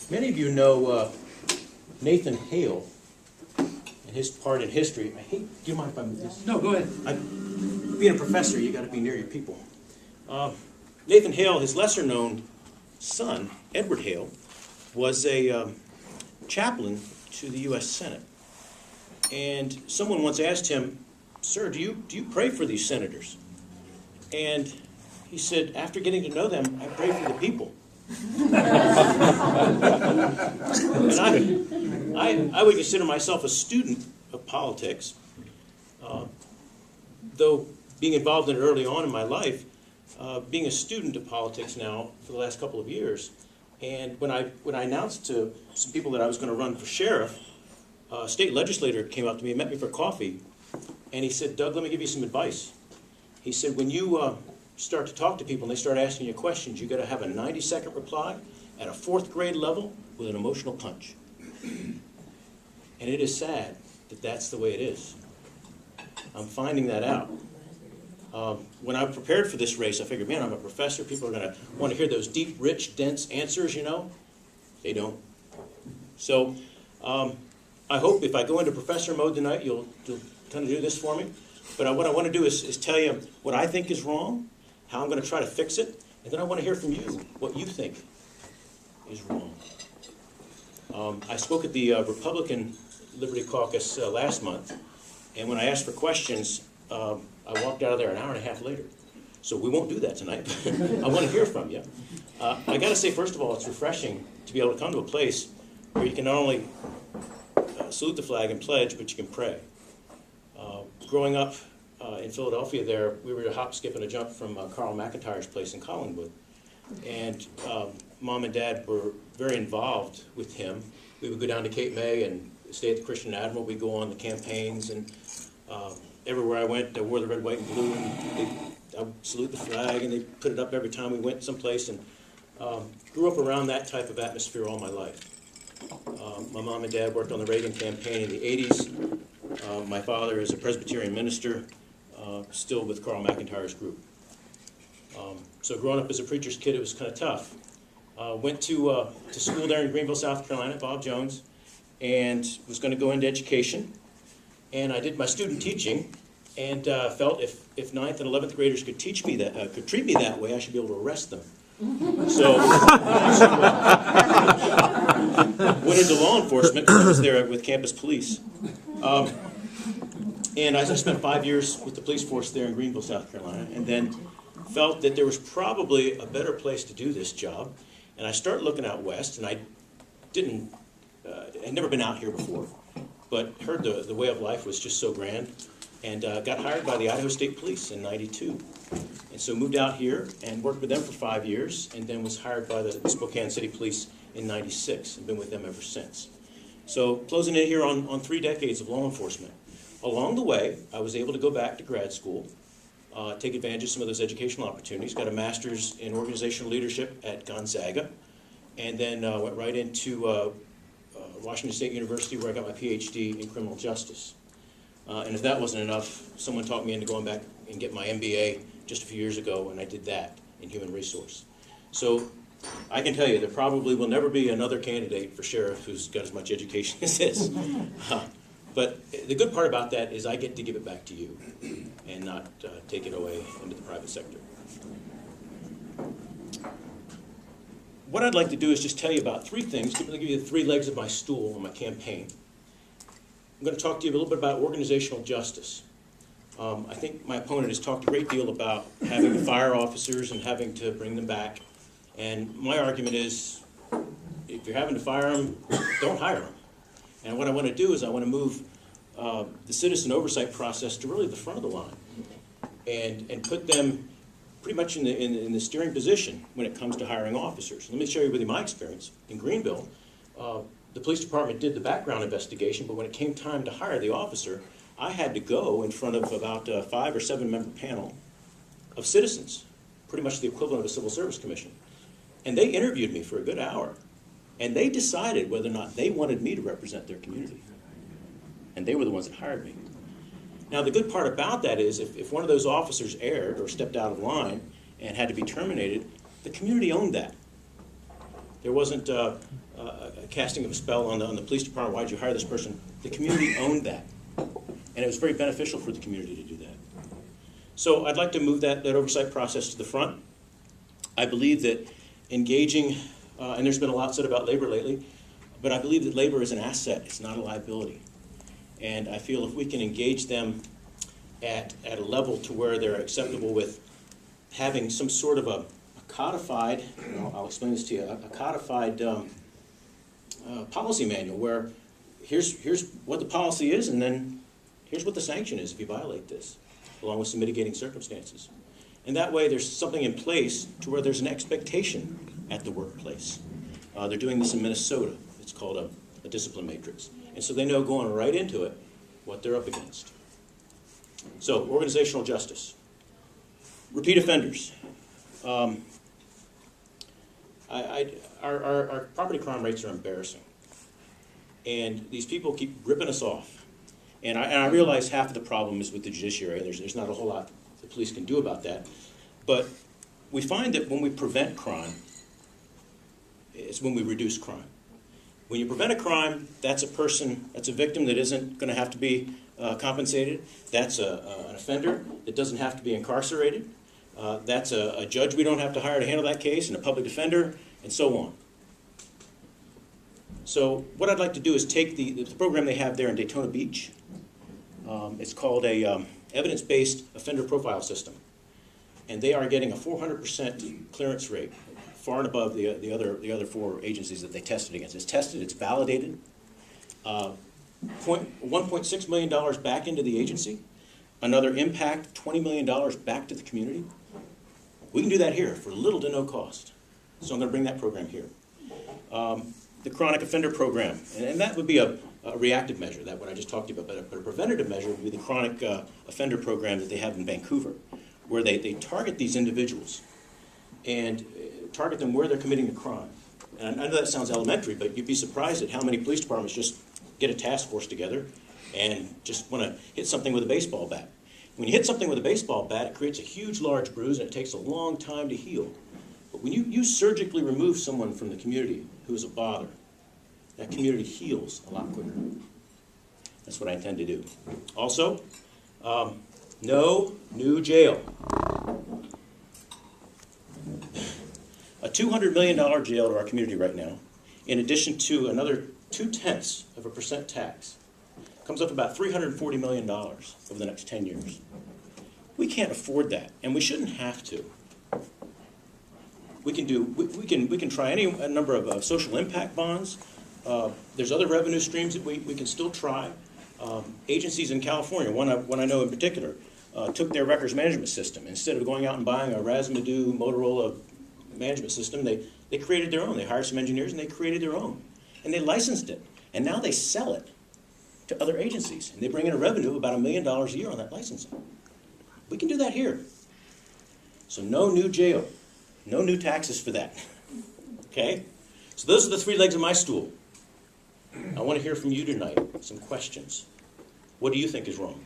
Many of you know Nathan Hale and his part in history. Do you mind if I move this? No, go ahead. Being a professor, you got to be near your people. Nathan Hale, his lesser-known son, Edward Hale, was a chaplain to the U.S. Senate. And someone once asked him, "Sir, do you pray for these senators?" And he said, "After getting to know them, I pray for the people." And I would consider myself a student of politics, though being involved in it early on in my life, being a student of politics now for the last couple of years. And when I announced to some people that I was going to run for sheriff, a state legislator came up to me and met me for coffee, and he said, "Doug, let me give you some advice." He said, "When you start to talk to people and they start asking you questions, you got to have a 90-second reply at a 4th grade level with an emotional punch." And it is sad that that's the way it is. I'm finding that out. When I prepared for this race, I figured, man, I'm a professor. People are going to want to hear those deep, rich, dense answers, you know. They don't. So I hope if I go into professor mode tonight, you'll kind of do this for me. But what I want to do is tell you what I think is wrong, how I'm going to try to fix it, and then I want to hear from you what you think is wrong. I spoke at the Republican Liberty Caucus last month, and when I asked for questions, I walked out of there an hour and a half later. So we won't do that tonight. I want to hear from you. I got to say, first of all, it's refreshing to be able to come to a place where you can not only salute the flag and pledge, but you can pray. Growing up in Philadelphia there, we were a hop, skip, and a jump from Carl McIntyre's place in Collingwood. And Mom and Dad were very involved with him. We would go down to Cape May and stay at the Christian Admiral. We'd go on the campaigns, and everywhere I went, I wore the red, white, and blue, and I would salute the flag, and they put it up every time we went someplace, and grew up around that type of atmosphere all my life. My mom and dad worked on the Reagan campaign in the 80s. My father is a Presbyterian minister, still with Carl McIntyre's group. So growing up as a preacher's kid, it was kind of tough. Went to school there in Greenville, South Carolina, Bob Jones, and was going to go into education. And I did my student teaching, and felt if 9th and 11th graders could teach me that, could treat me that way, I should be able to arrest them. So went into law enforcement because I was there with campus police. And I spent 5 years with the police force there in Greenville, South Carolina, and then felt that there was probably a better place to do this job. And I started looking out west, and I had never been out here before, but heard the way of life was just so grand, and got hired by the Idaho State Police in '92. And so moved out here and worked with them for 5 years, and then was hired by the Spokane City Police in '96, and been with them ever since. So closing in here on 3 decades of law enforcement. Along the way, I was able to go back to grad school, take advantage of some of those educational opportunities, got a master's in organizational leadership at Gonzaga, and then went right into Washington State University, where I got my PhD in criminal justice. And if that wasn't enough, someone talked me into going back and get my MBA just a few years ago, and I did that in human resource. So I can tell you there probably will never be another candidate for sheriff who's got as much education as this. But the good part about that is I get to give it back to you and not take it away into the private sector. What I'd like to do is just tell you about 3 things. I'm going to give you the 3 legs of my stool on my campaign. I'm going to talk to you a little bit about organizational justice. I think my opponent has talked a great deal about having to fire officers and having to bring them back. And my argument is, if you're having to fire them, don't hire them. And what I want to do is I want to move the citizen oversight process to really the front of the line and put them pretty much in the steering position when it comes to hiring officers. Let me share with you my experience. In Greenville, the police department did the background investigation, but when it came time to hire the officer, I had to go in front of about a 5 or 7 member panel of citizens, pretty much the equivalent of a civil service commission. And they interviewed me for a good hour. And they decided whether or not they wanted me to represent their community. And they were the ones that hired me. Now, the good part about that is if one of those officers erred or stepped out of line and had to be terminated, the community owned that. There wasn't a casting of a spell on the police department. Why'd you hire this person? The community owned that, and it was very beneficial for the community to do that. So I'd like to move that oversight process to the front. I believe that engaging, and there's been a lot said about labor lately, but I believe that labor is an asset. It's not a liability. And I feel if we can engage them at a level to where they're acceptable with having some sort of a codified, I'll explain this to you, a codified policy manual where here's what the policy is, and then here's what the sanction is if you violate this, along with some mitigating circumstances. And that way there's something in place to where there's an expectation at the workplace. They're doing this in Minnesota. It's called a discipline matrix. And so they know going right into it what they're up against. So, organizational justice. Repeat offenders. Our property crime rates are embarrassing. And these people keep ripping us off. And I realize half of the problem is with the judiciary. There's not a whole lot the police can do about that. But we find that when we prevent crime, it's when we reduce crime. When you prevent a crime, that's a victim that isn't going to have to be compensated. That's an offender that doesn't have to be incarcerated. That's a judge we don't have to hire to handle that case, and a public defender, and so on. So what I'd like to do is take the program they have there in Daytona Beach. It's called a evidence-based offender profile system. And they are getting a 400% clearance rate, far and above the other four agencies that they tested against. It's tested, it's validated. $1.6 million back into the agency. Another impact, $20 million back to the community. We can do that here for little to no cost. So I'm going to bring that program here. The chronic offender program, and that would be a reactive measure, that what I just talked about, but a preventative measure would be the chronic offender program that they have in Vancouver, where they target these individuals and target them where they're committing the crime. And I know that sounds elementary, but you'd be surprised at how many police departments just get a task force together and just want to hit something with a baseball bat. When you hit something with a baseball bat, it creates a huge, large bruise, and it takes a long time to heal. But when you surgically remove someone from the community who is a bother, that community heals a lot quicker. That's what I intend to do. Also, no new jail. A $200 million jail to our community right now, in addition to another 0.2% tax, comes up about $340 million over the next 10 years. We can't afford that, and we shouldn't have to. We can try a number of social impact bonds. There's other revenue streams that we can still try. Agencies in California, one I know in particular, took their records management system. Instead of going out and buying a Razmadoo Motorola management system, they created their own. They hired some engineers and they created their own. And they licensed it. And now they sell it to other agencies. And they bring in a revenue of about $1 million a year on that licensing. We can do that here. So no new jail. No new taxes for that. Okay? So those are the three legs of my stool. I want to hear from you tonight, some questions. What do you think is wrong?